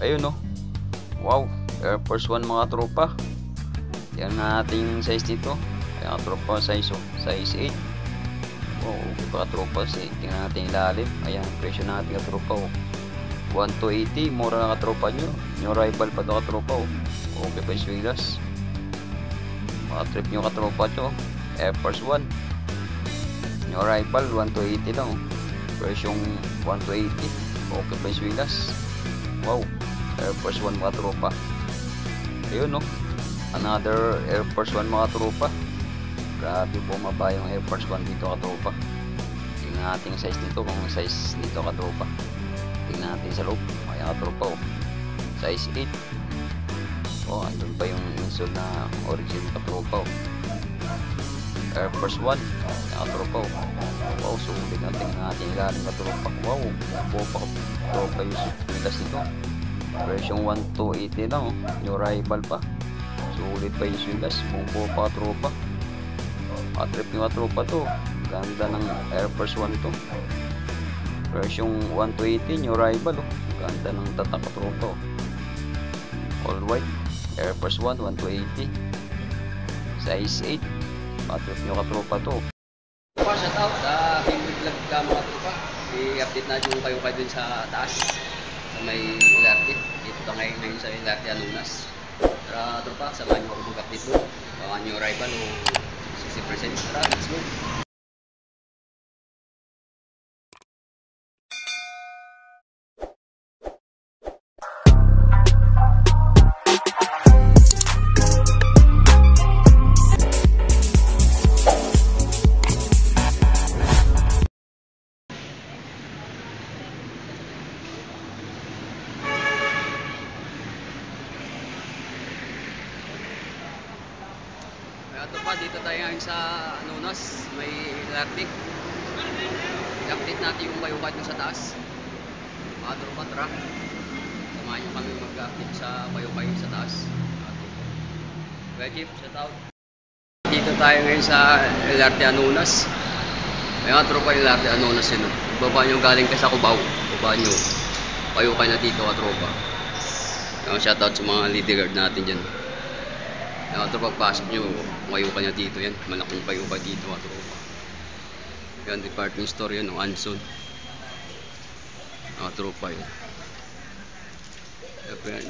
Ayun no. Wow, Air Force 1 mga tropa. Yan ang ating size nito. Ayan mga tropa, size 8. Wow, mga tropa, tingnan natin ilalim. Ayan, presyo natin mga tropa. 1 to 80, mura na katropa nyo. Yung rival pa ito katropa. Okay pa yung swilas. Mga trip nyo katropa ito. Air Force 1. Yung rival 1 to 80 lang. Presyong 1 to 80. Okay pa yung swilas. Wow, Air Force 1 mga tropa. Ayun no, another Air Force 1 mga tropa. Grabe po maba yung Air Force 1 dito katropa. Tingnan natin yung size nito, kung size nito katropa. Tingnan natin sa loob. Ayan katropa. Size 8. Andun pa yung insole na origin katropa. Air Force 1. Ayan katropa. Wow, sulit na. Tingnan natin yung ilalim katropa. Wow, po pa katropa yung sumilas nito. Version 1 to 80 lang. Yung rival pa. Sulit pa yung sumilas. Bumpo pa katropa. Trip yung katropa to. Ganda ng Air Force 1 to. Version 1 to 80 yung rival. Ganda ng tatak katropa. All white. Air Force 1 1 to 80. Size 8. Trip yung katropa to. Shout out sa favorite vlog ka mga tropa. I-update natin yung kayo dun sa taas. Sa may LRT. Dito ka ngayon sa LRT Anunas. Tara tropa, samahan nyo ako mag-update doon. Bawahan nyo rival o 60%. Tara, let's go. Dito tayo ngayon sa Anunas, may LRT. I-update natin yung bayukad dun sa taas. Mga tropa, tara. Samahan nyo kami mag-update sa bayukay sa taas. Kaya Jeep, shout out. Dito tayo ngayon sa LRT Anunas. May mga tropa yung LRT Anunas yun. Baba nyo galing ka sa Cubao. Baba nyo. Bayukay na dito ka tropa. Shout out sa mga leader guard natin dyan. Ito pagpasok nyo, mayuka niya dito yan. Malaking payuka dito ito. Yan, department store yan, Anson. Tropa yun.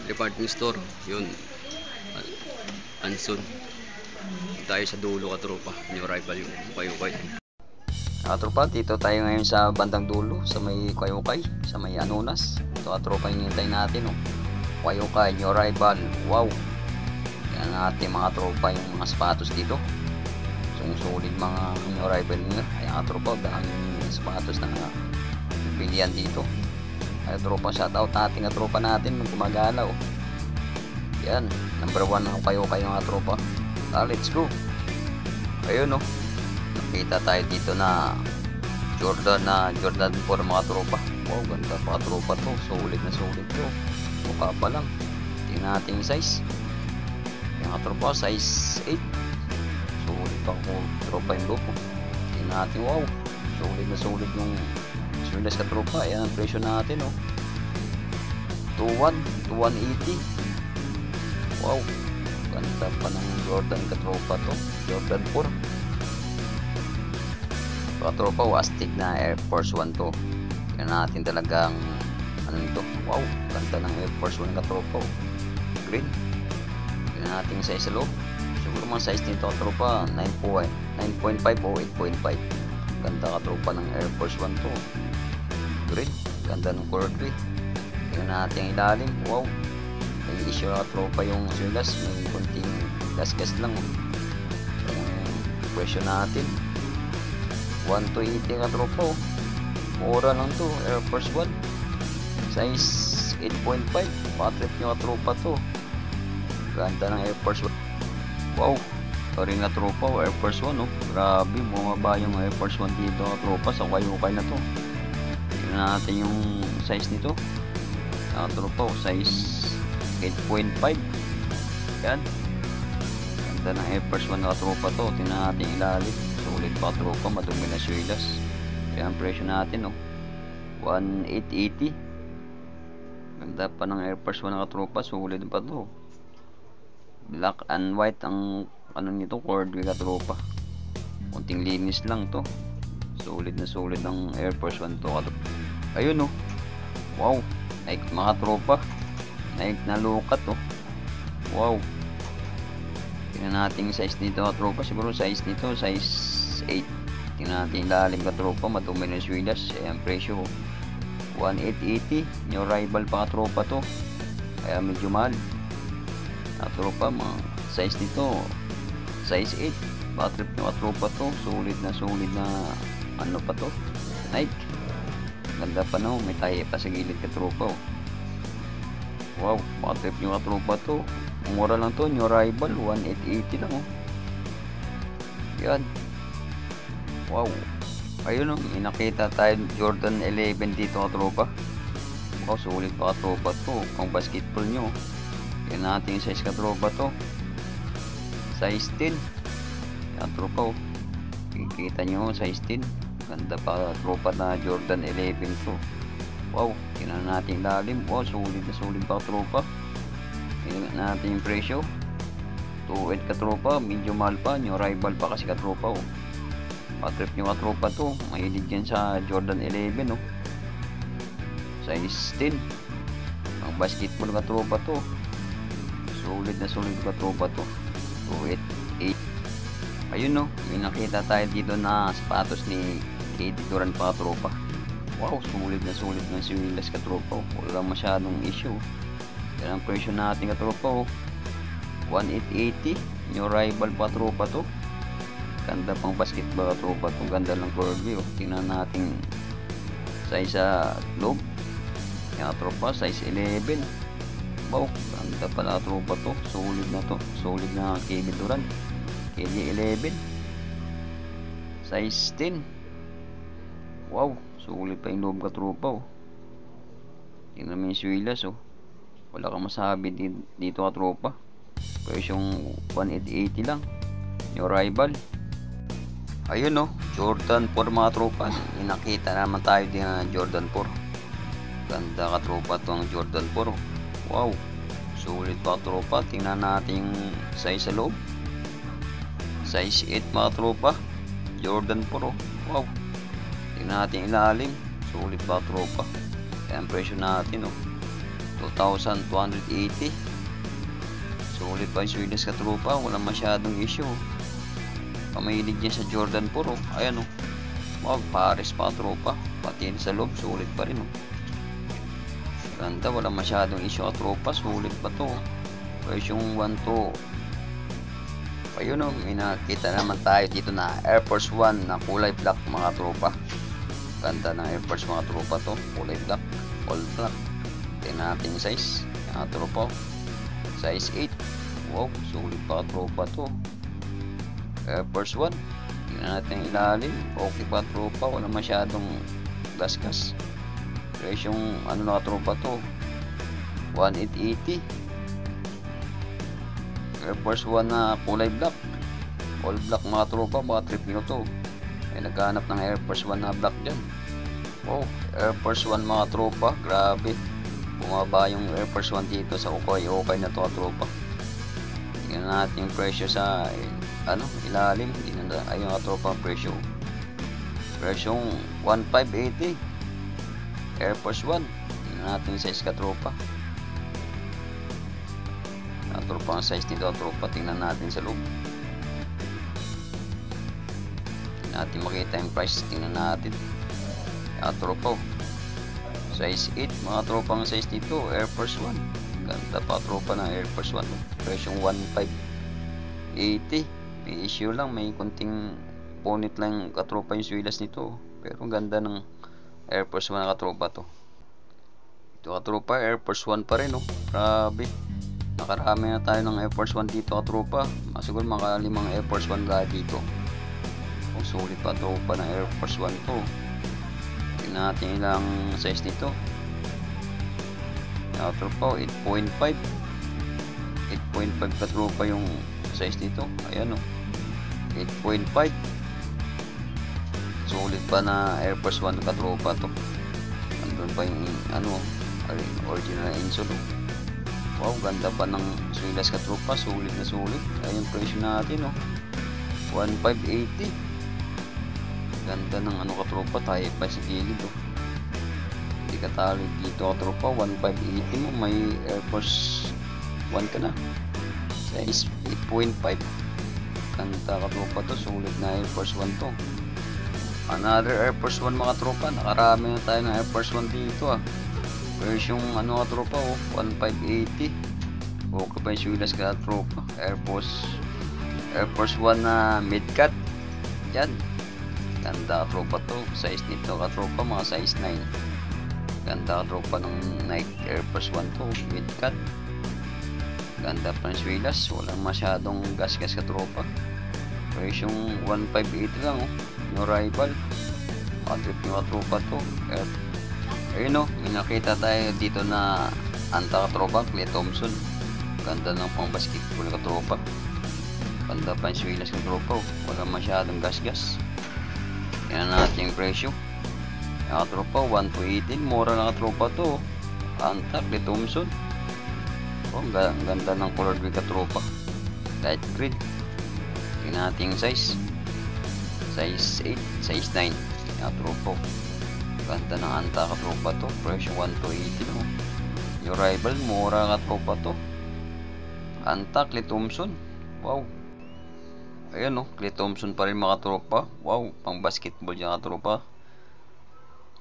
Department store, yun. Anson. Tayo sa dulo katropa. New rival yung payukay. Tropa, dito tayo ngayon sa bandang dulo, sa may Kayukay, sa may Anunas. Ito katropa yung hintay natin. Kayukay, new rival. Wow! Yan natin mga tropa yung mga sapatos dito. Sulit mga new rival nyo. Ayan tropa, daming sapatos na pilihan dito. Ayan tropa, shoutout natin ang tropa natin gumagalaw. Yan, number 1 ang kayo mga tropa. Let's go. Ayun no, nakita tayo dito na Jordan 4 mga tropa. Wow, ganda pa tropa to. Sulit na sulit to. Mukha pa lang. Tingnan natin yung size. Yung tropa, size 8. Sulit pa ko tropa yung loob. Tingnan natin, wow. Sulit na sulit yung swilas ka tropa. Ayan ang presyo natin 2,180. Wow, ganda pa ng Jordan ka tropa to. Jordan 4 tropa, astig na Air Force 1 to. Tingnan natin talagang ano nito. Wow, ganda ng Air Force 1 ka tropa. Green. Nating size sa loob. Siguro mga size nito tropa 9.5 o 8.5. Ganda ka tropa ng Air Force 1 to. Green. Ganda ng color green. Tingnan natin ilalim. Wow. May issue ka tropa yung swilas. May kunting gas lang. Presyo natin 1 to 80 ka tropa. Mura lang to. Air Force 1. Size 8.5. Patrip nyo ka tropa to. Ganda ng Air Force 1. Wow, sorry na tropa, Air Force 1 grabe, bumaba yung Air Force 1 dito tropa sa Kayukay na to. Tingnan natin yung size nito. Tropa, size 8.5. Yan, ganda ng Air Force 1 na tropa to. Tingnan natin ilalim. Sulit pa tropa, madumi na swilas. Yan presyo natin 1,880. Ganda pa ng Air Force 1 na katropa, sulit pa to. Black and white ang ano nito, cordway katropa. Kunting linis lang to. Sulit na sulit ng Air Force 1 to katropa. Ayun oh. Wow, naik mga tropa. Naik na lukat oh. Wow. Tingnan natin yung size nito katropa. Siguro size nito size 8. Tingnan natin yung lalim katropa. Madumi na swilas. Ayan presyo 1880. New arrival pa katropa to. Kaya medyo mahal. Katropa, mga size nito size 8. Batrip nyo katropa to. Sulit na ano pa to, Nike. Ganda pa no. May tayo pa sa gilid katropa oh. Wow, batrip nyo katropa to. Mura lang to. New arrival 1880 lang oh. Yan. Wow. Ayun oh, may nakita tayo Jordan 11 dito katropa. Wow, sulit pa katropa to. Pang basketball nyo. Yan natin yung size katropa to. Size 10. Yan tropa oh. Kikita nyo size 10. Ganda pa tropa na Jordan 11 to. Wow, tingnan natin lalim. Wow, sulit pa katropa. Tingnan natin yung presyo. 2.8 katropa. Medyo mahal pa. New arrival pa kasi katropa oh. Patrip nyo katropa to. Mahilig yan sa Jordan 11 oh. Size 10. Ang basketball katropa to. Sulit katropa to. 2.8. Ayun no, may nakita tayo dito na sapatos ni KD Durant pa katropa. Wow, sulit na swilas katropa oh. Wala masyadong issue. Yan ang presyo natin katropa oh. 1880. New arrival pa katropa to. Ganda pang basketball katropa to. Ganda lang curvy oh. Tingnan natin size sa loob. Yan katropa, size 11. Wow, ganda pala katropa to. Sulit na to. Sulit na KD Durant. KD 11. Size 10. Wow, sulit pa yung loob katropa oh. Tingnan mo yung swilas oh. Wala kang masabi dito katropa. Presyong 1880 lang. New arrival. Ayun oh, Jordan 4 mga tropa. Inakita naman tayo din na Jordan 4. Ganda katropa to ang Jordan 4 oh. Wow, sulit pa tropa. Tingnan natin yung size sa loob. Size 8 mga tropa. Jordan 4 oh. Wow, tingnan natin ilalim. Sulit pa tropa. Kaya ang presyo natin oh, 2,280. Sulit pa yung swilas katropa. Walang masyadong issue oh. Pamahilig dyan sa Jordan 4 oh. Ayan oh. Wow, pares pa tropa. Pati sa loob sulit pa rin oh. Ganda, walang masyadong issue katropa. Sulit pa to oh. Presyong 1,2. Ayun oh, may nakita naman tayo dito na Air Force 1 na kulay black mga tropa. Ganda ng Air Force mga tropa to. Kulay black, all black. Tingnan natin yung size mga tropa. Size 8. Wow, sulit pa tropa to. Air Force 1. Tingnan natin yung ilalim. Okay pa tropa, wala masyadong gasgas. Presyong ano na tropa to, 1880. Air Force 1 na kulay black, all black mga tropa. Mga trip nyo to. May naghanap ng Air Force 1 na black dyan. Wow, Air Force 1 mga tropa. Grabe, bumaba yung Air Force 1 dito sa okay na to tropa. Tingnan natin yung presyo sa ilalim. Ayun mga tropa ang presyo. Presyong 1580 Air Force 1. Tingnan natin yung size katropa. Tropa ang size nito tropa. Tingnan natin sa loob. Tingnan natin makita yung price. Tingnan natin tropa size 8 mga tropa ang size nito. Air Force 1. Ganda pa tropa ng Air Force 1. Presyong 1580. May issue lang, may kunting punit lang katropa yung swilas nito. Pero ganda ng Air Force 1 na katropa to. Ito katropa, Air Force 1 pa rin oh. Grabe, nakarami na tayo ng Air Force 1 dito katropa. Siguro mga 5 Air Force 1 lahat dito. Oh, sulit pa tropa ng Air Force 1 to. Tingnan natin ilang size nito. Katropa 8.5 katropa yung size nito. Ayan oh, 8.5. Sulit pa na Air Force 1 katropa to. Andun pa yung Original insole. Wow, ganda pa ng swilas katropa, sulit na sulit. Ayun presyo natin, 1580. Ganda ng katropa, tayo pa sa gilid, hindi ka talo dito katropa. 1580 mo, may Air Force 1 ka na, size 8.5. Ganda katropa to, sulit na Air Force 1 to. Another Air Force 1 mga tropa, nakarami na tayo ng Air Force 1 dito version katropa, 1580. Okay pa yung swilas katropa. Air Force 1 na mid-cut. Yan, ganda katropa to. Size nito katropa, mga size 9. Ganda katropa ng Nike Air Force 1 to, mid-cut. Ganda pa ng swilas, walang masyadong gas-gas katropa. Version 1580 lang, no rival. Trip yung katropa to. Ayun, may nakita tayo dito na anta katropa, Clay Thompson. Ganda ng pang basketball katropa. Ganda pa yung swilas katropa, wala masyadong gas-gas. Yan natin yung presyo. Yung katropa, 1218. Mura na katropa to. Anta, Clay Thompson. Ang ganda ng color green katropa, light green. Tingnan natin yung size 8, size 9. Yung katropa, ganda ng anta katropa to. Presyo 1280. Yung rival, mura katropa to. Anta, Clay Thompson. Wow. Ayun, Clay Thompson pa rin mga tropa. Wow, pang basketball yung katropa.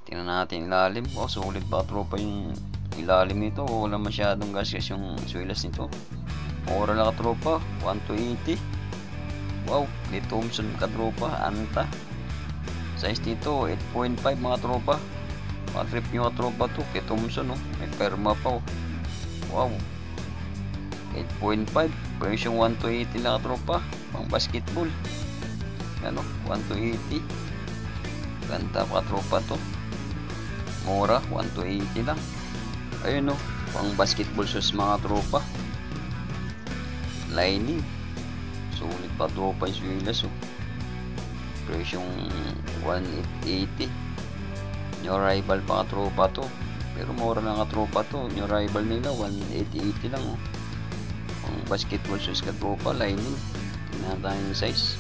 Tingnan natin ilalim. Wow, sulit pa tropa yung ilalim nito. Wala masyadong gas-gas yung swilas nito. Mura lang katropa, 1280. Wow, Clay Thompson katropa, anta. Size nito 8.5 mga tropa. Trip yung katropa to, Clay Thompson, may perma pa. Wow, 8.5. Version 1280 lang katropa, pang basketball. Yan, 1280. Ganda pa katropa to. Mura, 1280 lang. Ayun, pang basketball shoes mga tropa. Lining, sulit pa tropa yung swilas. Presyong 1880. New rival pa katropa to, pero mura lang katropa to. New rival nila 1880 lang. Pang basketball shoes katropa, lining. Tingnan tayo yung size.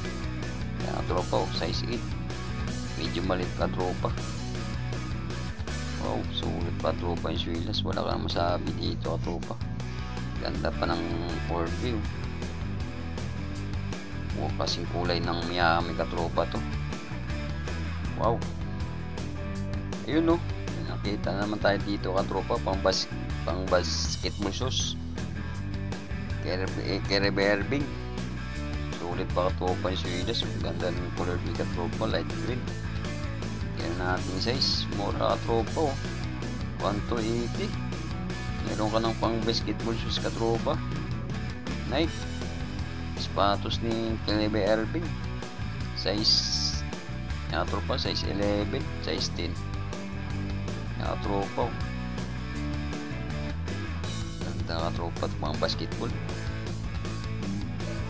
Yan katropa, size 8. Medyo malit katropa. Wow, sulit pa tropa yung swilas, wala ka masabi dito katropa. Ganda pa ng core view. Kasing kulay ng Miami katropa to. Wow. Ayun, nakita naman tayo dito katropa, pang basketball shoes. Kyrie Irving. Sulit pa katropa yung swilas. Ganda ng color blue katropa, light green. Yan natin size, mura katropa, 1280. Meron ka ng pang basketball shoes katropa, Nike. Sapatos ni Kyrie Irving, size katropa, size 11, size 10. Katropa, ganda katropa, pang basketball.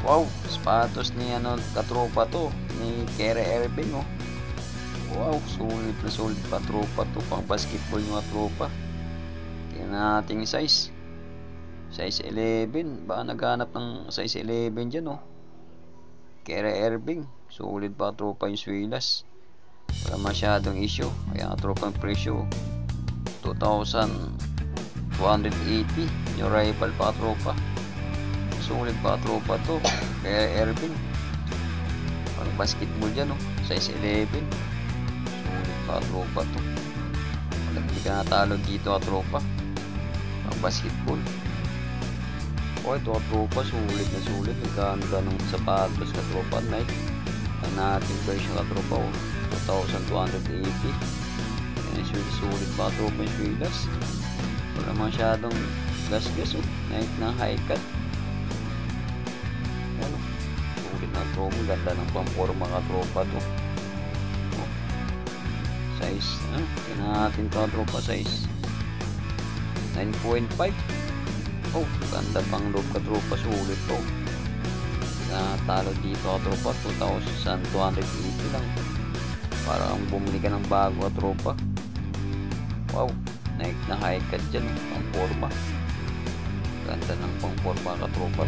Wow, sapatos ni katropa to, ni Kyrie Irving. Wow, sulit na sulit pa tropa to, pang basketball yung tropa. Tingnan natin yung size 11. Baka naghanap ng size 11 dyan, Kyrie Irving, sulit pa tropa yung swilas, wala masyadong issue. Ayan tropa yung presyo, 2,280. Yung rival pa tropa, sulit pa tropa to, Kyrie Irving, pang basketball dyan, size 11. Sulit pa tropa to, wala, hindi ka natalo dito tropa, pang basketball. Ito tropa, sulit na sulit. Ganda ng sapatos katropa, Nike. Ang nating version katropa, 2,280. Sulit pa tropa yung swilas, wala masyadong gas-gas. Nike na high cut. Sulit na tropa, ganda ng pamporma katropa to. Size, tingnan natin to tropa, size 9.5. Ganda pang loob katropa, sulit to. Natalo dito katropa, 2,280 lang. Parang bumili ka ng bago katropa. Wow, Nike na high cut dyan, pang forma. Ganda ng pang forma katropa.